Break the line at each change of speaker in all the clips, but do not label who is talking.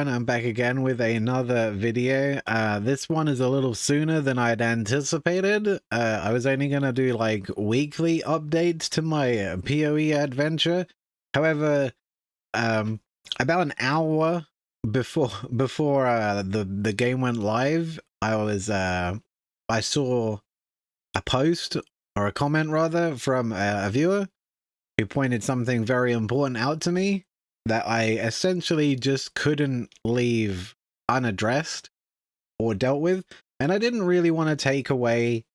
everyone, I'm back again with another video. This one is a little sooner than I'd anticipated. I was only going to do like weekly updates to my PoE adventure. However, about an hour before the game went live, I saw a post, or a comment rather, from a viewer who pointed something very important out to me that I essentially just couldn't leave unaddressed or dealt with. And I didn't really want to take away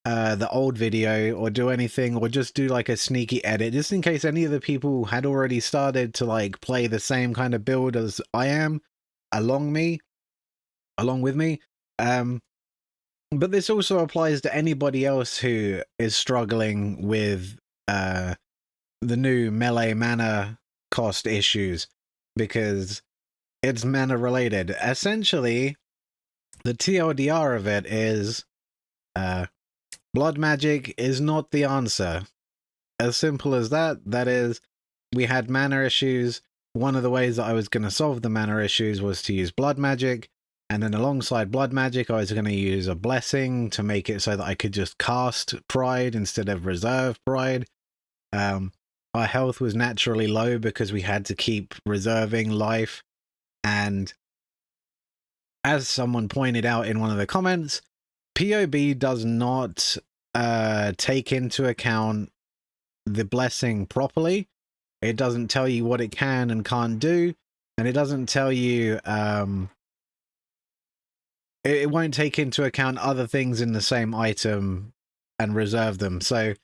the old video or do anything, or just do like a sneaky edit, just in case any of the people had already started to like play the same kind of build as I am along with me. But this also applies to anybody else who is struggling with the new melee mana cost issues, because it's mana related. Essentially, the TLDR of it is blood magic is not the answer. As simple as that. That is, we had mana issues. One of the ways that I was going to solve the mana issues was to use blood magic, and then alongside blood magic I was going to use a blessing to make it so that I could just cast pride instead of reserve pride. Our health was naturally low because we had to keep reserving life, and as someone pointed out in one of the comments, PoB does not take into account the blessing properly. It doesn't tell you what it can and can't do, and it doesn't tell you it won't take into account other things in the same item and reserve them. So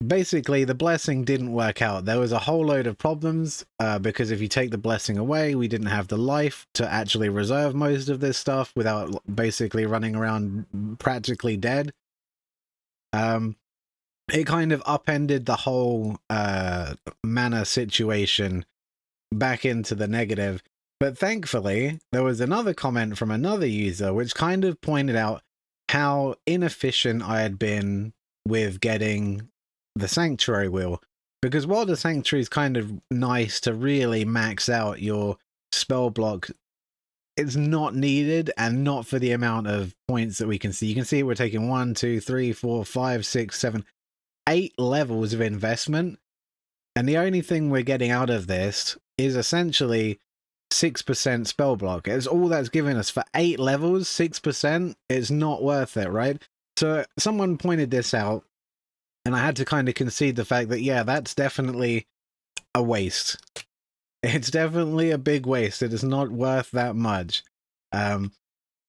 basically, the blessing didn't work out. There was a whole load of problems because if you take the blessing away, we didn't have the life to actually reserve most of this stuff without basically running around practically dead. It kind of upended the whole mana situation back into the negative. But thankfully, there was another comment from another user which kind of pointed out how inefficient I had been with getting the sanctuary wheel, because while the sanctuary is kind of nice to really max out your spell block, it's not needed, and not for the amount of points that we can see. You can see we're taking 1, 2, 3, 4, 5, 6, 7, 8 levels of investment, and the only thing we're getting out of this is essentially 6% spell block. It's all that's giving us for 8 levels. 6%, it's not worth it, right? So someone pointed this out, and I had to kind of concede the fact that, yeah, that's definitely a waste. It's definitely a big waste. It is not worth that much. The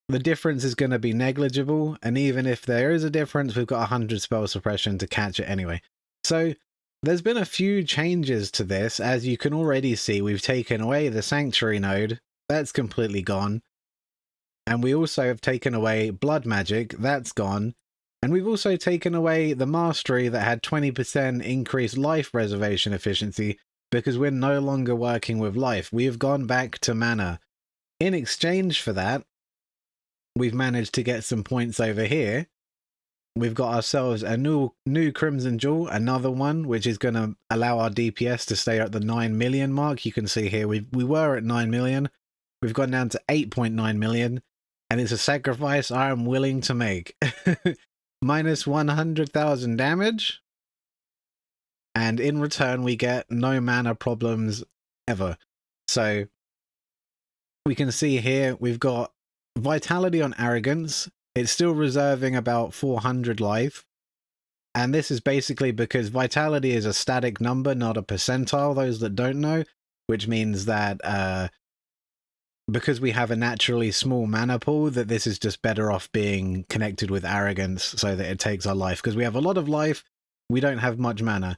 difference is going to be negligible, and even if there is a difference, we've got 100 spell suppression to catch it anyway. So there's been a few changes to this. As you can already see, we've taken away the sanctuary node. That's completely gone. And we also have taken away blood magic. That's gone. And we've also taken away the mastery that had 20% increased life reservation efficiency, because we're no longer working with life. We have gone back to mana. In exchange for that, we've managed to get some points over here. We've got ourselves a new Crimson Jewel, another one, which is going to allow our DPS to stay at the 9 million mark. You can see here we were at 9 million. We've gone down to 8.9 million, and it's a sacrifice I am willing to make. Minus 100,000 damage, and in return we get no mana problems ever. So we can see here we've got vitality on arrogance. It's still reserving about 400 life, and this is basically because vitality is a static number, not a percentile, those that don't know, which means that because we have a naturally small mana pool, that this is just better off being connected with arrogance so that it takes our life. Because we have a lot of life, we don't have much mana.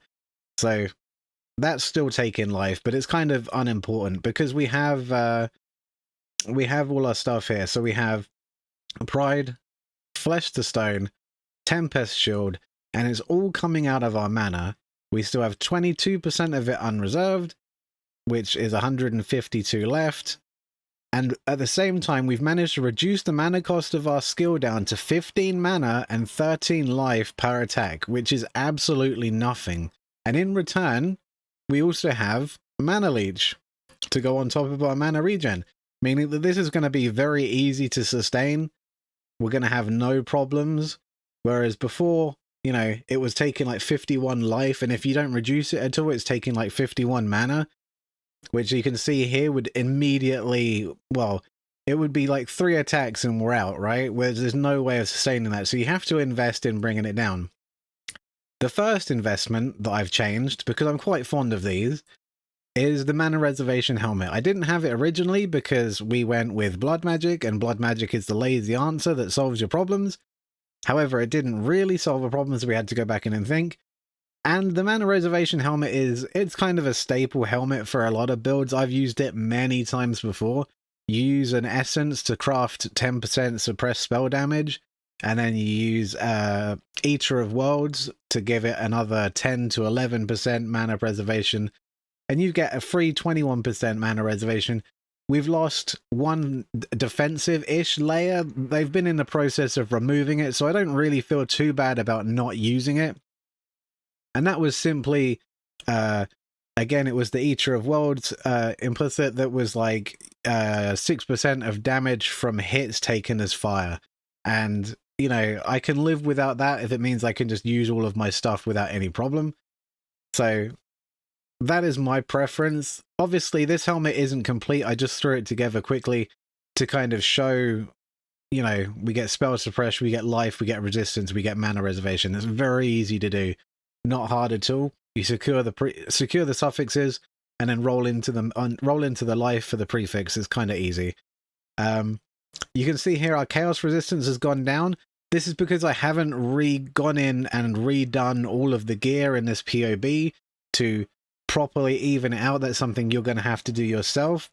So that's still taking life, but it's kind of unimportant because we have all our stuff here. So we have Pride, Flesh to Stone, Tempest Shield, and it's all coming out of our mana. We still have 22% of it unreserved, which is 152 left. And at the same time, we've managed to reduce the mana cost of our skill down to 15 mana and 13 life per attack, which is absolutely nothing. And in return, we also have Mana Leech to go on top of our mana regen. meaning that this is going to be very easy to sustain. We're going to have no problems. Whereas before, you know, it was taking like 51 life, and if you don't reduce it at all, it's taking like 51 mana, which you can see here would immediately, well, it would be like 3 attacks and we're out, right? Whereas there's no way of sustaining that, so you have to invest in bringing it down. The first investment that I've changed, because I'm quite fond of these, is the Mana Reservation Helmet. I didn't have it originally because we went with Blood Magic, and Blood Magic is the lazy answer that solves your problems. However, it didn't really solve the problems, we had to go back in and think. And the Mana Reservation Helmet it's kind of a staple helmet for a lot of builds. I've used it many times before. You use an Essence to craft 10% suppressed spell damage, and then you use Eater of Worlds to give it another 10 to 11% mana preservation, and you get a free 21% mana reservation. We've lost one defensive-ish layer. They've been in the process of removing it, so I don't really feel too bad about not using it. And that was simply, again, it was the Eater of Worlds implicit that was like 6% of damage from hits taken as fire. And, you know, I can live without that if it means I can just use all of my stuff without any problem. So that is my preference. Obviously, this helmet isn't complete. I just threw it together quickly to kind of show, you know, we get spell suppression, we get life, we get resistance, we get mana reservation. It's very easy to do, not hard at all. You secure the suffixes and then roll into the life for the prefix. It's kind of easy. You can see here our chaos resistance has gone down. This is because I haven't gone in and redone all of the gear in this PoB to properly even it out. That's something you're going to have to do yourself.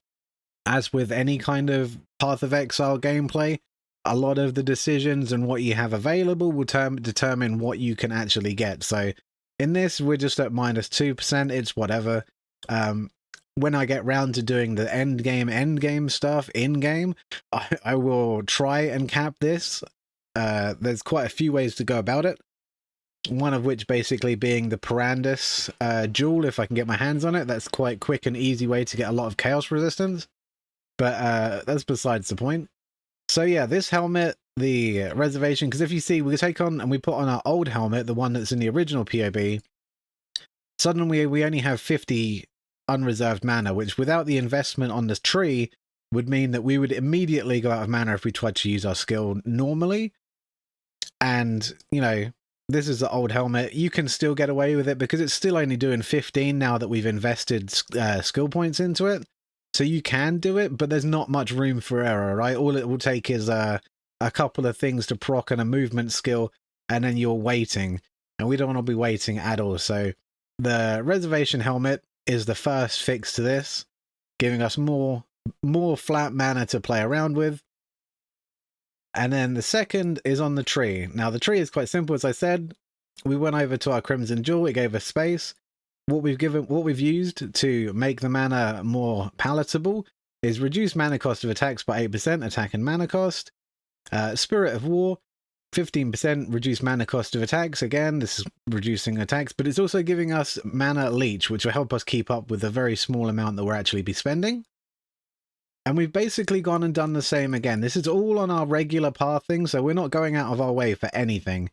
As with any kind of Path of Exile gameplay, a lot of the decisions and what you have available will determine what you can actually get. So in this, we're just at -2%. It's whatever. When I get round to doing the end game stuff in-game, I will try and cap this. There's quite a few ways to go about it. One of which basically being the Parandus jewel, if I can get my hands on it. That's quite quick and easy way to get a lot of chaos resistance. But that's besides the point. So yeah, this helmet, the reservation, because if you see, we take on and we put on our old helmet, the one that's in the original PoB, suddenly we only have 50 unreserved mana, which without the investment on this tree would mean that we would immediately go out of mana if we tried to use our skill normally. And, you know, this is the old helmet. You can still get away with it because it's still only doing 15 now that we've invested skill points into it. So you can do it, but there's not much room for error, right? All it will take is a couple of things to proc and a movement skill, and then you're waiting. And we don't want to be waiting at all. So the Reservation Helmet is the first fix to this, giving us more flat mana to play around with. And then the second is on the tree. Now, the tree is quite simple, as I said. We went over to our Crimson Jewel. It gave us space. What we've used to make the mana more palatable is reduce mana cost of attacks by 8%, attack and mana cost. Spirit of War, 15% reduce mana cost of attacks. Again, this is reducing attacks, but it's also giving us mana leech, which will help us keep up with the very small amount that we'll actually be spending. And we've basically gone and done the same again. This is all on our regular pathing, so we're not going out of our way for anything.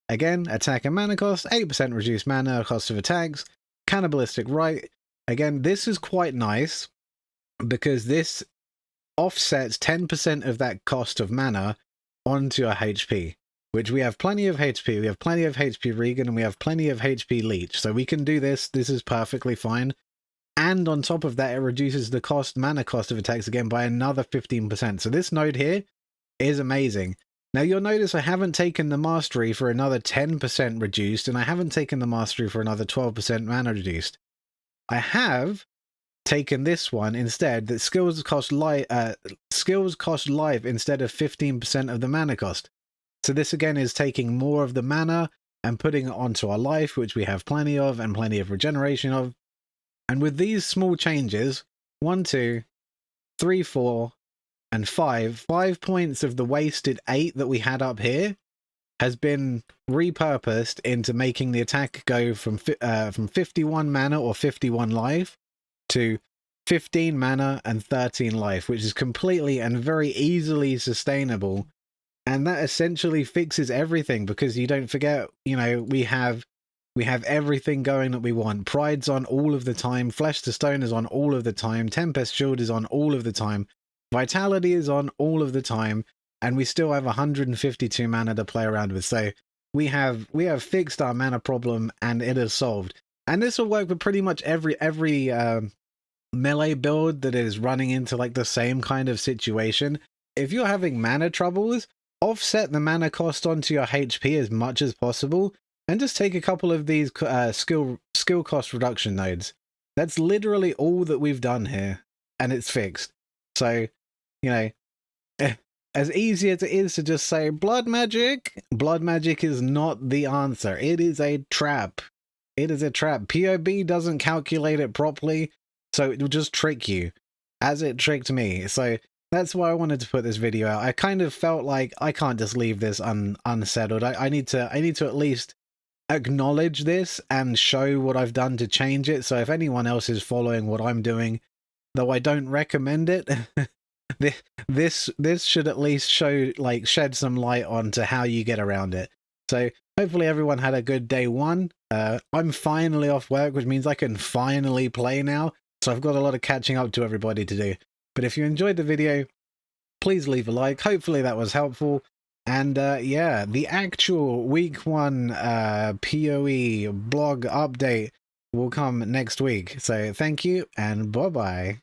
Again, attack and mana cost, 8% reduced mana cost of attacks. Cannibalistic Rite. Again, this is quite nice because this offsets 10% of that cost of mana onto our HP, which we have plenty of HP. We have plenty of HP Regan and we have plenty of HP Leech. So we can do this. This is perfectly fine. And on top of that, it reduces the mana cost of attacks again by another 15%. So this node here is amazing. Now you'll notice I haven't taken the Mastery for another 10% reduced, and I haven't taken the Mastery for another 12% mana reduced. I have taken this one instead, that skills cost life instead of 15% of the mana cost. So this again is taking more of the mana and putting it onto our life, which we have plenty of and plenty of regeneration of. And with these small changes, 1, 2, 3, 4, and 5 points of the wasted 8 that we had up here has been repurposed into making the attack go from 51 mana or 51 life to 15 mana and 13 life, which is completely and very easily sustainable. And that essentially fixes everything, because you don't forget, you know, we have everything going that we want. Pride's on all of the time, Flesh to Stone is on all of the time, Tempest Shield is on all of the time, Vitality is on all of the time, and we still have 152 mana to play around with. So we have fixed our mana problem, and it is solved. And this will work with pretty much every melee build that is running into like the same kind of situation. If you're having mana troubles, offset the mana cost onto your HP as much as possible, and just take a couple of these skill cost reduction nodes. That's literally all that we've done here, and it's fixed. So, you know, as easy as it is to just say blood magic is not the answer. It is a trap. It is a trap. PoB doesn't calculate it properly, so it will just trick you, as it tricked me. So that's why I wanted to put this video out. I kind of felt like I can't just leave this unsettled. I need to at least acknowledge this and show what I've done to change it. So if anyone else is following what I'm doing, though I don't recommend it, this should at least show, like, shed some light onto how you get around it. So hopefully everyone had a good day one. I'm finally off work, which means I can finally play now. So I've got a lot of catching up to everybody to do. But if you enjoyed the video, please leave a like. Hopefully that was helpful. And yeah, the actual week 1 PoE blog update will come next week. So thank you, and bye-bye.